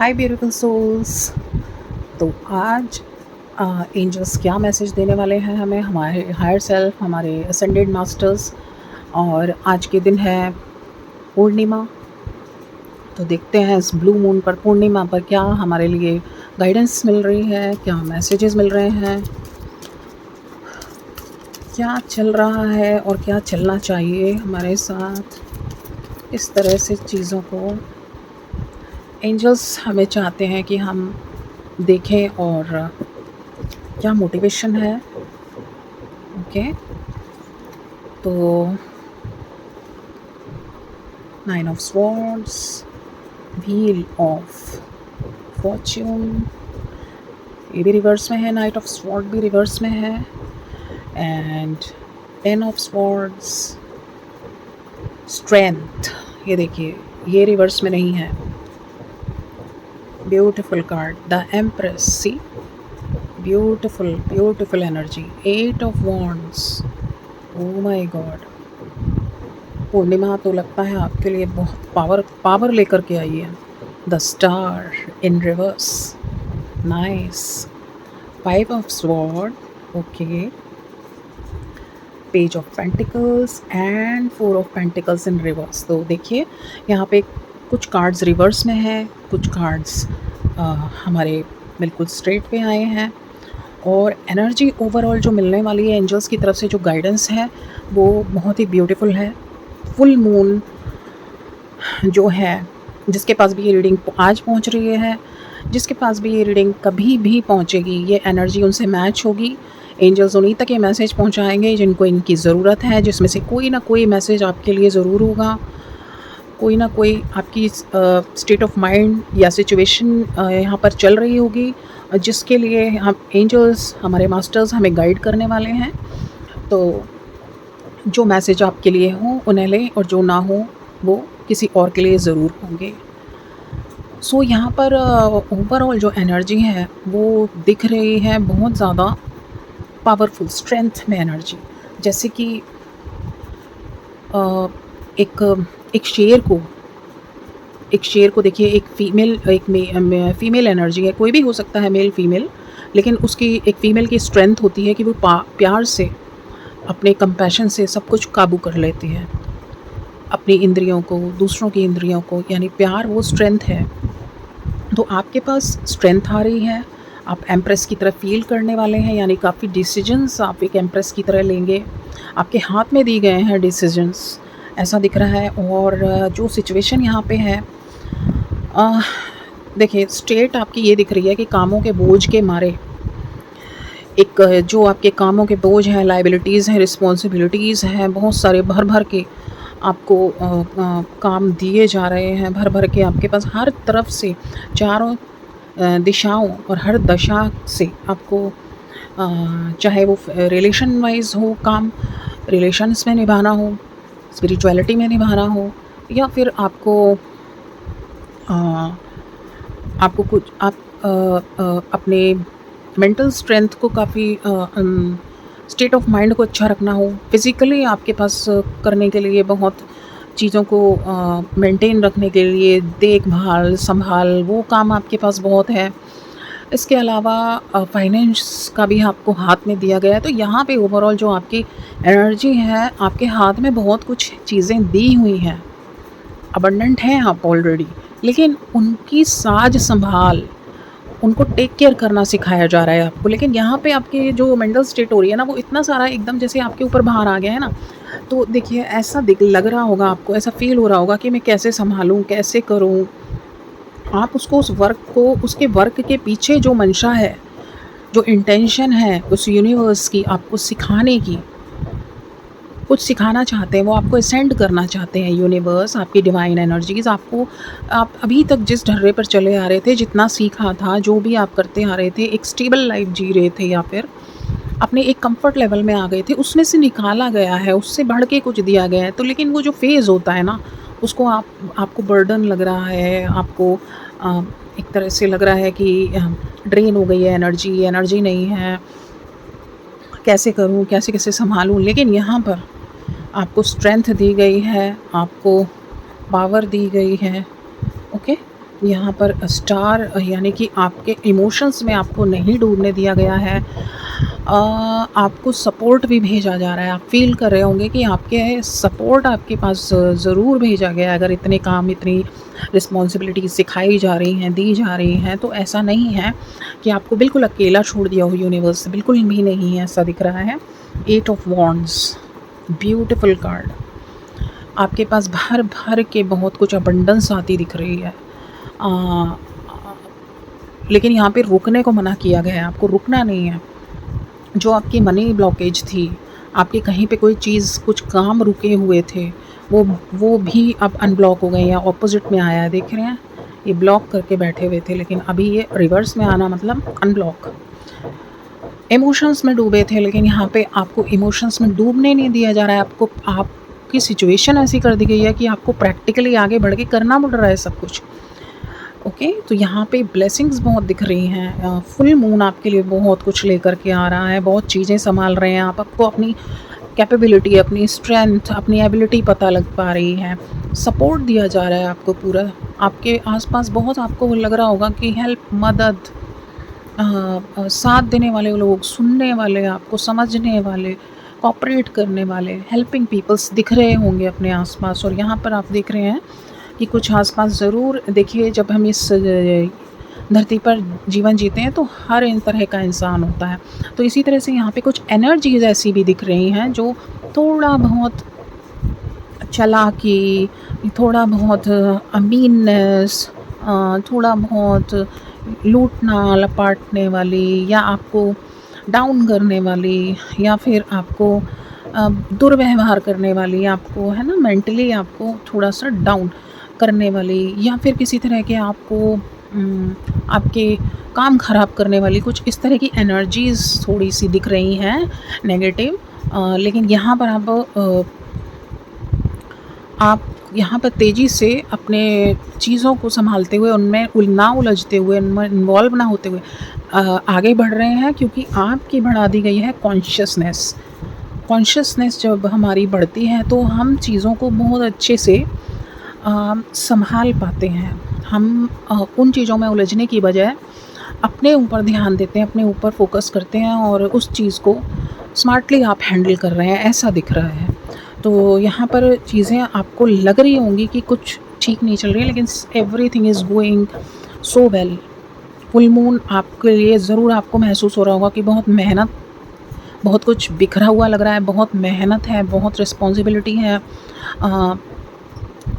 हाय beautiful souls. तो आज angels क्या मैसेज देने वाले हैं हमें, हमारे हायर सेल्फ, हमारे असेंडेड मास्टर्स। और आज के दिन है पूर्णिमा। तो देखते हैं इस ब्लू मून पर, पूर्णिमा पर, क्या हमारे लिए गाइडेंस मिल रही है, क्या मैसेजेस मिल रहे हैं, क्या चल रहा है और क्या चलना चाहिए हमारे साथ। इस तरह से चीज़ों को एंजल्स हमें चाहते हैं कि हम देखें और क्या मोटिवेशन है। ओके, तो 9 of swords, wheel of Fortune, ये भी रिवर्स में है, नाइट ऑफ स्वॉर्ड भी रिवर्स में है, एंड 10 ऑफ स्वॉर्ड्स, स्ट्रेंथ, ये देखिए ये रिवर्स में नहीं है। Beautiful card, the Empress, see, beautiful beautiful energy, 8 of Wands. Oh my God, Purnima तो लगता है आपके लिए बहुत पावर लेकर के आई है। The star in reverse, nice. 5 of sword, okay, page of pentacles and 4 of pentacles in reverse. तो देखिए यहाँ पे कुछ कार्ड्स रिवर्स में हैं, कुछ कार्ड्स हमारे बिल्कुल स्ट्रेट पे आए हैं। और एनर्जी ओवरऑल जो मिलने वाली है एंजल्स की तरफ से, जो गाइडेंस है वो बहुत ही ब्यूटीफुल है। फुल मून जो है, जिसके पास भी ये रीडिंग आज पहुंच रही है, जिसके पास भी ये रीडिंग कभी भी पहुंचेगी, ये एनर्जी उनसे मैच होगी। एंजल्स उन्हीं तक ये मैसेज पहुंचाएंगे जिनको इनकी ज़रूरत है, जिसमें से कोई ना कोई मैसेज आपके लिए ज़रूर होगा। कोई ना कोई आपकी स्टेट ऑफ माइंड या सिचुएशन यहाँ पर चल रही होगी, जिसके लिए हम एंजल्स, हमारे मास्टर्स हमें गाइड करने वाले हैं। तो जो मैसेज आपके लिए हो उन्हें लें, और जो ना हो वो किसी और के लिए ज़रूर होंगे। सो यहाँ पर ओवरऑल जो एनर्जी है वो दिख रही है बहुत ज़्यादा पावरफुल, स्ट्रेंथ में एनर्जी। जैसे कि एक एक शेर को देखिए, एक फीमेल एनर्जी है, कोई भी हो सकता है, मेल फीमेल, लेकिन उसकी एक फीमेल की स्ट्रेंथ होती है कि वो प्यार से, अपने कंपैशन से सब कुछ काबू कर लेती है, अपनी इंद्रियों को, दूसरों की इंद्रियों को, यानी प्यार वो स्ट्रेंथ है। तो आपके पास स्ट्रेंथ आ रही है, आप एम्प्रेस की तरह फील करने वाले हैं, यानी काफ़ी डिसीजंस आप एक एम्प्रेस की तरह लेंगे। आपके हाथ में दिए गए हैं डिसीजंस, ऐसा दिख रहा है। और जो सिचुएशन यहाँ पे है, देखिए स्टेट आपकी ये दिख रही है कि कामों के बोझ के मारे, एक जो आपके कामों के बोझ हैं, लाइबिलिटीज़ हैं, रिस्पॉन्सिबिलिटीज़ हैं, बहुत सारे भर भर के आपको काम दिए जा रहे हैं, भर भर के आपके पास हर तरफ से, चारों दिशाओं और हर दशा से आपको, चाहे वो रिलेशन वाइज हो, काम रिलेशंस में निभाना हो, स्पिरिचुअलिटी में निभाना हो, या फिर अ, आपको कुछ अपने मेंटल स्ट्रेंथ को काफ़ी स्टेट ऑफ माइंड को अच्छा रखना हो, फिज़िकली आपके पास करने के लिए बहुत चीज़ों को मेंटेन रखने के लिए, देखभाल संभाल, वो काम आपके पास बहुत है। इसके अलावा फाइनेंस का भी आपको हाथ में दिया गया है। तो यहाँ पे ओवरऑल जो आपकी एनर्जी है, आपके हाथ में बहुत कुछ चीज़ें दी हुई हैं, अबंडेंट हैं आप ऑलरेडी, लेकिन उनकी साज संभाल, उनको टेक केयर करना सिखाया जा रहा है आपको। लेकिन यहाँ पे आपकी जो मेंटल स्टेट हो रही है ना, वो इतना सारा एकदम जैसे आपके ऊपर बाहर आ गया है ना। तो देखिए ऐसा लग रहा होगा आपको, ऐसा फील हो रहा होगा कि मैं कैसे संभालूँ, कैसे करूँ। आप उसको, उस वर्क को, उसके वर्क के पीछे जो मंशा है, जो इंटेंशन है उस यूनिवर्स की आपको सिखाने की, कुछ सिखाना चाहते हैं, वो आपको असेंड करना चाहते हैं यूनिवर्स, आपकी डिवाइन एनर्जीज़ आपको। आप अभी तक जिस ढर्रे पर चले आ रहे थे, जितना सीखा था, जो भी आप करते आ रहे थे, एक स्टेबल लाइफ जी रहे थे, या फिर अपने एक कंफर्ट लेवल में आ गए थे, उसमें से निकाला गया है, उससे बढ़ के कुछ दिया गया है। तो लेकिन वो जो फेज़ होता है ना, उसको आपको बर्डन लग रहा है, आपको एक तरह से लग रहा है कि ड्रेन हो गई है एनर्जी नहीं है, कैसे करूँ, कैसे कैसे संभालूँ। लेकिन यहाँ पर आपको स्ट्रेंथ दी गई है, आपको पावर दी गई है। ओके, यहाँ पर स्टार यानी कि आपके इमोशंस में आपको नहीं डूबने दिया गया है। आपको सपोर्ट भी भेजा जा रहा है। आप फ़ील कर रहे होंगे कि आपके सपोर्ट आपके पास ज़रूर भेजा गया है। अगर इतने काम, इतनी रिस्पॉन्सिबिलिटीज़ सिखाई जा रही हैं, दी जा रही हैं, तो ऐसा नहीं है कि आपको बिल्कुल अकेला छोड़ दिया हो यूनिवर्स ने, बिल्कुल भी नहीं है, ऐसा दिख रहा है। 8 ऑफ वॉन्ड्स, ब्यूटीफुल कार्ड। आपके पास भर-भर के बहुत कुछ अबंडेंस आती दिख रही है। अ, लेकिन यहाँ पे रुकने को मना किया गया है, आपको रुकना नहीं है। जो आपकी मनी ब्लॉकेज थी, आपकी कहीं पे कोई चीज़, कुछ काम रुके हुए थे, वो भी अब अनब्लॉक हो गए हैं, ऑपोज़िट में आया है, देख रहे हैं? ये ब्लॉक करके बैठे हुए थे, लेकिन अभी ये रिवर्स में आना मतलब अनब्लॉक। इमोशंस में डूबे थे, लेकिन यहाँ पे आपको इमोशंस में डूबने नहीं दिया जा रहा है। आपकी सिचुएशन ऐसी कर दी गई है कि आपको प्रैक्टिकली आगे बढ़ के करना पड़ रहा है सब कुछ। ओके, तो यहाँ पे ब्लेसिंग्स बहुत दिख रही हैं। फुल मून आपके लिए बहुत कुछ लेकर के आ रहा है, बहुत चीज़ें सँभाल रहे हैं आप। आपको अपनी कैपेबिलिटी, अपनी स्ट्रेंथ, अपनी एबिलिटी पता लग पा रही है। सपोर्ट दिया जा रहा है आपको पूरा। आपके आस-पास बहुत आपको लग रहा होगा कि हेल्प, मदद, साथ देने वाले लोग, सुनने वाले, आपको समझने वाले, कोऑपरेट करने वाले, हेल्पिंग पीपल्स दिख रहे होंगे अपने आस-पास। और यहाँ पर आप देख रहे हैं कि कुछ आस-पास ज़रूर, देखिए, जब हम इस धरती पर जीवन जीते हैं तो हर इन तरह का इंसान होता है। तो इसी तरह से यहाँ पे कुछ एनर्जीज़ ऐसी भी दिख रही हैं जो थोड़ा बहुत चालाकी, थोड़ा बहुत अमीननेस, थोड़ा बहुत लूटना लपाटने वाली, या आपको डाउन करने वाली, या फिर आपको दुर्व्यवहार करने वाली, आपको, है ना, मेंटली आपको थोड़ा-सा डाउन करने वाली, या फिर किसी तरह के आपको आपके काम ख़राब करने वाली, कुछ इस तरह की एनर्जीज़ थोड़ी-सी दिख रही हैं नेगेटिव। लेकिन यहाँ पर आप यहाँ पर तेज़ी से अपने चीज़ों को सँभालते हुए, उनमें ना उलझते हुए, उनमें इन्वॉल्व ना होते हुए आगे बढ़ रहे हैं, क्योंकि आपकी बढ़ा दी गई है कॉन्शियसनेस। कॉन्शियसनेस जब हमारी बढ़ती है तो हम चीज़ों को बहुत अच्छे से सँभाल पाते हैं। हम उन चीज़ों में उलझने की बजाय अपने ऊपर ध्यान देते हैं, अपने ऊपर फ़ोकस करते हैं, और उस चीज़ को स्मार्टली आप हैंडल कर रहे हैं, ऐसा दिख रहा है। तो यहाँ पर चीज़ें आपको लग रही होंगी कि कुछ ठीक नहीं चल रही है, लेकिन everything is going so well. Full moon आपके लिए ज़रूर आपको महसूस हो रहा होगा कि बहुत कुछ बिखरा हुआ लग रहा है, बहुत मेहनत है, बहुत रिस्पॉन्सिबिलिटी है।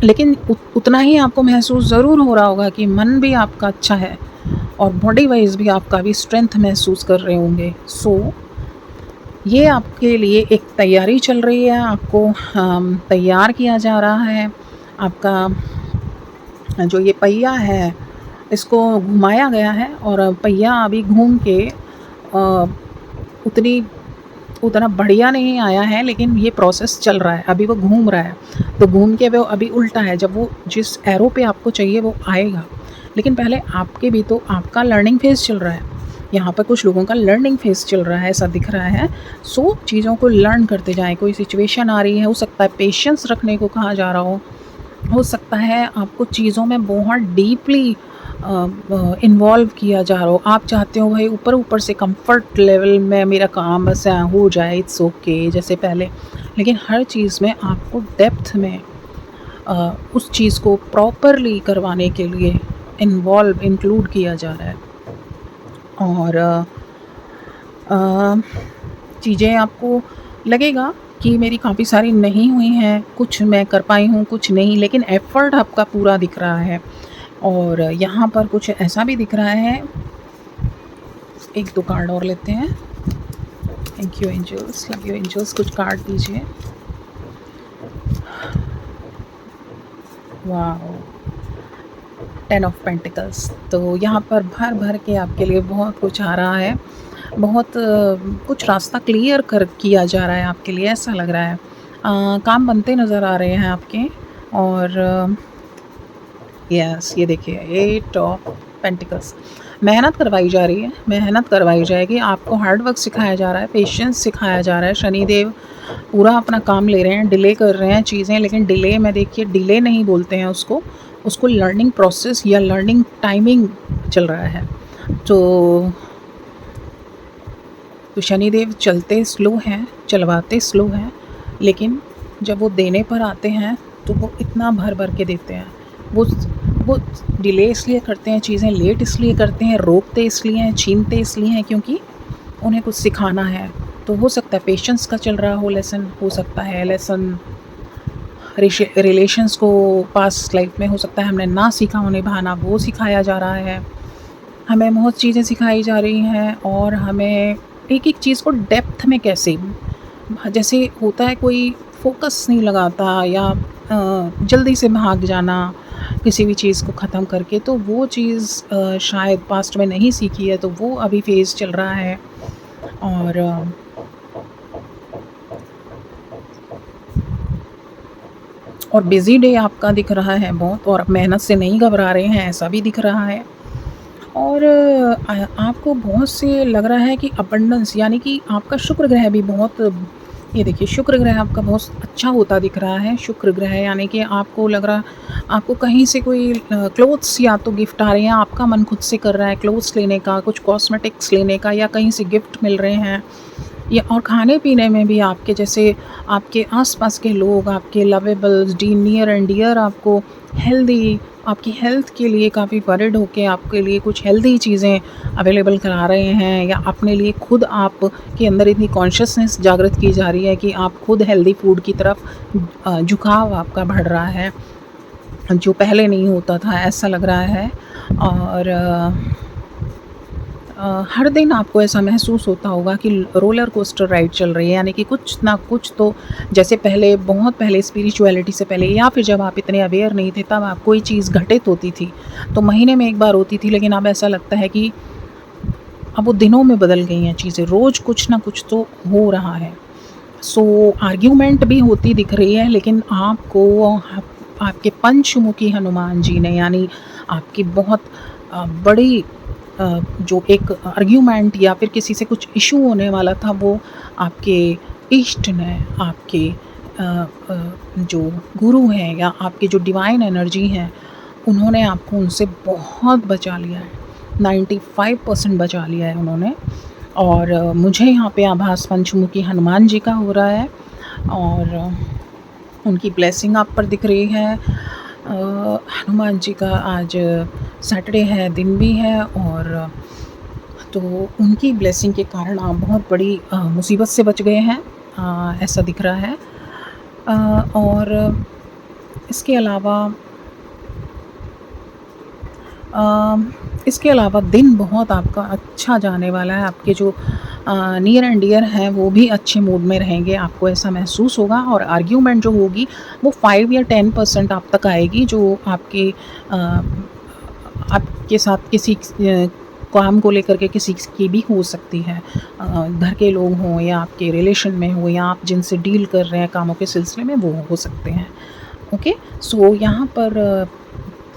लेकिन उतना ही आपको महसूस ज़रूर हो रहा होगा कि मन भी आपका अच्छा है, और बॉडी वाइज़ भी आप काफ़ी स्ट्रेंथ महसूस कर रहे होंगे। ये आपके लिए एक तैयारी चल रही है, आपको तैयार किया जा रहा है। आपका जो ये पहिया है, इसको घुमाया गया है, और पहिया अभी घूम के उतनी उतना बढ़िया नहीं आया है, लेकिन ये प्रोसेस चल रहा है, अभी वो घूम रहा है। तो घूम के वो अभी उल्टा है, जब वो जिस एरो पे आपको चाहिए वो आएगा। लेकिन पहले आपके भी तो आपका लर्निंग फेज़ चल रहा है। यहाँ पर कुछ लोगों का लर्निंग फेज़ चल रहा है, ऐसा दिख रहा है। चीज़ों को लर्न करते जाएँ। कोई सिचुएशन आ रही है, हो सकता है पेशेंस रखने को कहा जा रहा हो सकता है आपको चीज़ों में बहुत डीपली इन्वॉल्व किया जा रहा हो। आप चाहते हो भाई ऊपर-ऊपर से कंफर्ट लेवल में मेरा काम बस हो जाए, इट्स ओके, जैसे पहले। लेकिन हर चीज़ में आपको डेप्थ में उस चीज़ को प्रॉपरली करवाने के लिए इंक्लूड किया जा रहा है। और चीज़ें आपको लगेगा कि मेरी काफ़ी सारी नहीं हुई हैं, कुछ मैं कर पाई हूँ, कुछ नहीं, लेकिन एफ़र्ट आपका पूरा दिख रहा है। और यहाँ पर कुछ ऐसा भी दिख रहा है, 1-2 कार्ड और लेते हैं। Thank you angels, love you angels, कुछ कार्ड दीजिए। Wow, 10 of pentacles. तो यहाँ पर भर के आपके लिए बहुत कुछ आ रहा है, बहुत कुछ रास्ता क्लियर किया जा रहा है आपके लिए, ऐसा लग रहा है। काम बनते नज़र आ रहे हैं आपके। और यस, ये देखिए 8 ऑफ पेंटिकल्स। मेहनत करवाई जा रही है, मेहनत करवाई जाएगी, आपको हार्ड वर्क सिखाया जा रहा है, पेशेंस सिखाया जा रहा है। शनिदेव पूरा अपना काम ले रहे हैं, डिले कर रहे हैं चीज़ें, लेकिन डिले में देखिए डिले नहीं बोलते हैं उसको, उसको लर्निंग प्रोसेस या लर्निंग टाइमिंग चल रहा है। तो शनिदेव चलते स्लो हैं, चलवाते स्लो हैं, लेकिन जब वो देने पर आते हैं तो वो इतना भर-भर के देते हैं। वो वो डिले इसलिए करते हैं, चीज़ें लेट इसलिए करते हैं, रोकते इसलिए हैं, छीनते इसलिए हैं क्योंकि उन्हें कुछ सिखाना है। तो हो सकता है पेशेंस का चल रहा हो लेसन, हो सकता है लेसन रिलेशंस को पास्ट लाइफ में हो सकता है हमने ना सीखा हो निभाना, वो सिखाया जा रहा है। हमें बहुत चीज़ें सिखाई जा रही हैं और हमें एक-एक चीज़ को डेप्थ में कैसे, जैसे होता है कोई फ़ोकस नहीं लगाता या जल्दी से भाग जाना किसी भी चीज़ को ख़त्म करके, तो वो चीज़ शायद पास्ट में नहीं सीखी है, तो वो अभी फ़ेज़ चल रहा है। और बिज़ी डे आपका दिख रहा है बहुत, और आप मेहनत से नहीं घबरा रहे हैं, ऐसा भी दिख रहा है। और आपको बहुत से लग रहा है कि अबंडेंस, यानी कि आपका शुक्र ग्रह भी बहुत, ये देखिए शुक्र ग्रह आपका बहुत अच्छा होता दिख रहा है। शुक्र ग्रह यानी कि आपको लग रहा, आपको कहीं से कोई क्लोथ्स या तो गिफ्ट आ रहे हैं, आपका मन खुद से कर रहा है क्लोथ्स लेने का, कुछ कॉस्मेटिक्स लेने का, या कहीं से गिफ्ट मिल रहे हैं, या और खाने-पीने में भी आपके जैसे आपके आस-पास के लोग, आपके लवेबल्स, डी नियर एंड डियर आपको हेल्दी, आपकी हेल्थ के लिए काफ़ी वरिड होके आपके लिए कुछ हेल्दी चीज़ें अवेलेबल करा रहे हैं, या अपने लिए खुद आप के अंदर इतनी कॉन्शियसनेस जागृत की जा रही है कि आप खुद हेल्दी फूड की तरफ झुकाव आपका बढ़ रहा है, जो पहले नहीं होता था, ऐसा लग रहा है। और हर दिन आपको ऐसा महसूस होता होगा कि रोलर कोस्टर राइड चल रही है, यानी कि कुछ ना कुछ तो, जैसे पहले बहुत पहले स्पिरिचुअलिटी से पहले, या फिर जब आप इतने अवेयर नहीं थे तब आप कोई चीज़ घटित होती थी तो महीने में एक बार होती थी, लेकिन अब ऐसा लगता है कि अब वो दिनों में बदल गई हैं चीज़ें, रोज़ कुछ ना कुछ तो हो रहा है। सो आर्ग्यूमेंट भी होती दिख रही है, लेकिन आपको आपके पंचमुखी हनुमान जी ने, यानी आपकी बहुत बड़ी जो एक आर्ग्यूमेंट या फिर किसी से कुछ इशू होने वाला था, वो आपके इष्ट ने, आपके जो गुरु हैं या आपके जो डिवाइन एनर्जी हैं, उन्होंने आपको उनसे बहुत बचा लिया है, 95% बचा लिया है उन्होंने। और मुझे यहाँ पे आभास पंचमुखी हनुमान जी का हो रहा है, और उनकी ब्लेसिंग आप पर दिख रही है। हनुमान जी का आज सैटरडे है, दिन भी है, और तो उनकी ब्लेसिंग के कारण आप बहुत बड़ी मुसीबत से बच गए हैं, ऐसा दिख रहा है। और इसके अलावा दिन बहुत आपका अच्छा जाने वाला है, आपके जो नियर एंड डियर हैं वो भी अच्छे मूड में रहेंगे, आपको ऐसा महसूस होगा। और आर्ग्यूमेंट जो होगी वो 5 या 10% आप तक आएगी, जो आपके साथ किसी काम को लेकर के किसी की भी हो सकती है, घर के लोग हों या आपके रिलेशन में हो, या आप जिनसे डील कर रहे हैं कामों के सिलसिले में, वो हो सकते हैं। ओके, सो यहाँ पर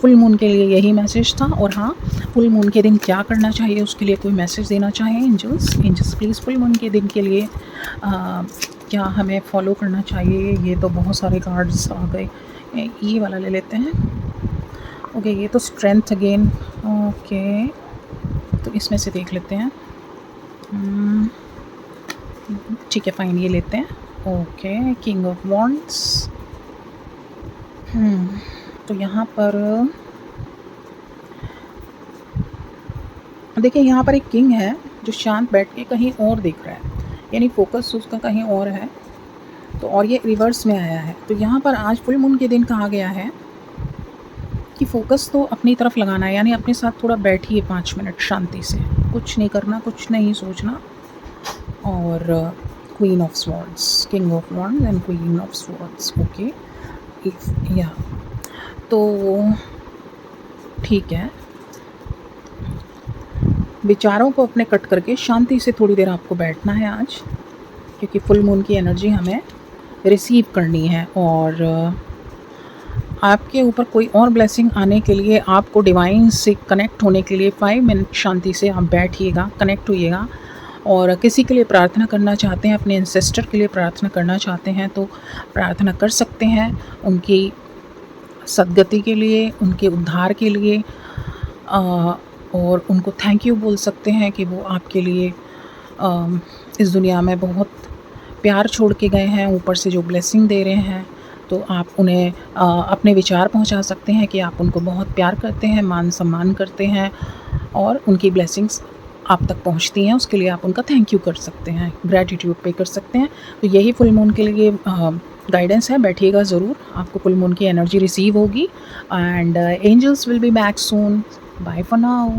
फुल मून के लिए यही मैसेज था। और हाँ, फुल मून के दिन क्या करना चाहिए, उसके लिए कोई मैसेज देना चाहें एंजल्स प्लीज़, फुल मून के दिन के लिए क्या हमें फॉलो करना चाहिए। ये तो बहुत सारे कार्ड्स आ गए, ये वाला ले लेते हैं। ओके, ये तो स्ट्रेंथ अगेन, ओके, तो इसमें से देख लेते हैं। ठीक है, फाइन, ये लेते हैं। Okay, king of wands. तो यहाँ पर देखिए, यहाँ पर एक किंग है जो शांत बैठ के कहीं और देख रहा है, यानी फोकस उसका कहीं और है, तो और ये रिवर्स में आया है। तो यहाँ पर आज फुल मून के दिन कहा गया है कि फ़ोकस तो अपनी तरफ लगाना है, यानी अपने साथ थोड़ा बैठिए 5 मिनट शांति से, कुछ नहीं करना, कुछ नहीं सोचना। और queen of swords, king of wands and queen of swords. Okay, या तो ठीक है, विचारों को अपने कट करके शांति से थोड़ी देर आपको बैठना है आज, क्योंकि फुल मून की एनर्जी हमें रिसीव करनी है। और आपके ऊपर कोई और ब्लेसिंग आने के लिए आपको डिवाइन से कनेक्ट होने के लिए 5 मिनट शांति से आप बैठिएगा, कनेक्ट होइएगा। और किसी के लिए प्रार्थना करना चाहते हैं, अपने एंसेस्टर के लिए प्रार्थना करना चाहते हैं तो प्रार्थना कर सकते हैं, उनकी सद्गति के लिए, उनके उद्धार के लिए। और उनको थैंक यू बोल सकते हैं कि वो आपके लिए इस दुनिया में बहुत प्यार छोड़ के गए हैं, ऊपर से जो ब्लेसिंग दे रहे हैं। तो आप उन्हें अपने विचार पहुंचा सकते हैं कि आप उनको बहुत प्यार करते हैं, मान सम्मान करते हैं और उनकी ब्लेसिंग्स आप तक पहुंचती हैं, उसके लिए आप उनका थैंक यू कर सकते हैं, ग्रैटिट्यूड पे कर सकते हैं। तो यही फुल मून के लिए गाइडेंस है, बैठिएगा ज़रूर, आपको फुल मून की एनर्जी रिसीव होगी। And angels will be back soon. Bye for now.